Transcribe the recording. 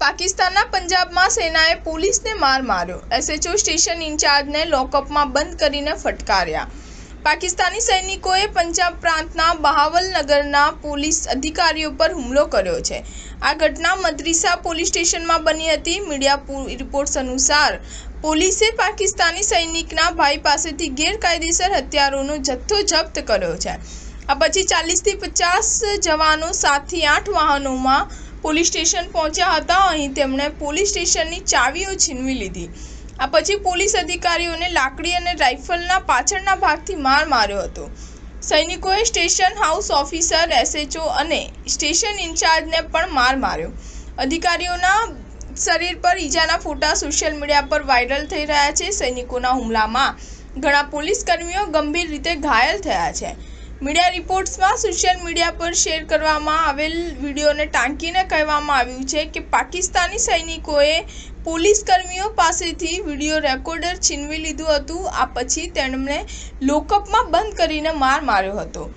પાકિસ્તાનના પંજાબમાં સેનાએ પોલીસને માર માર્યો। એસએચઓ સ્ટેશન ઇન્ચાર્જને લોકઅપમાં બંધ કરીને ફટકાર્યા। પાકિસ્તાની સૈનિકોએ પંજાબ પ્રાંતના બહાવલનગરના પોલીસ અધિકારીઓ પર હુમલો કર્યો છે। આ ઘટના મદરીસા પોલીસ સ્ટેશનમાં બની હતી। મીડિયા રિપોર્ટ્સ અનુસાર પોલીસે પાકિસ્તાની સૈનિકના ભાઈ પાસેથી ગેરકાયદેસર હથિયારોનો જથ્થો જપ્ત કર્યો છે। આ પછી 40થી 50 જવાનો 7 થી 8 વાહનોમાં પોલીસ સ્ટેશન પહોંચ્યા હતા। અહીં તેમણે પોલીસ સ્ટેશનની ચાવીઓ છીનવી લીધી। આ પછી પોલીસ અધિકારીઓને લાકડી અને રાઇફલના પાછળના ભાગથી માર માર્યો હતો। સૈનિકોએ સ્ટેશન હાઉસ ઓફિસર, એસએચઓ અને સ્ટેશન ઇન્ચાર્જને પણ માર માર્યો। અધિકારીઓના શરીર પર ઈજાના ફોટા સોશિયલ મીડિયા પર વાયરલ થઈ રહ્યા છે। સૈનિકોના હુમલામાં ઘણા પોલીસ કર્મીઓ ગંભીર રીતે ઘાયલ થયા છે। મીડિયા રિપોર્ટ્સમાં સોશિયલ મીડિયા પર શેર કરવામાં આવેલ વિડીયોને ટાંકીને કહેવામાં આવ્યું છે કે પાકિસ્તાની સૈનિકોએ પોલીસ કર્મીઓ પાસેથી વિડીયો રેકોર્ડર છીનવી લીધું હતું। આ પછી તેમણે લોકઅપમાં બંધ કરીને માર માર્યો હતો।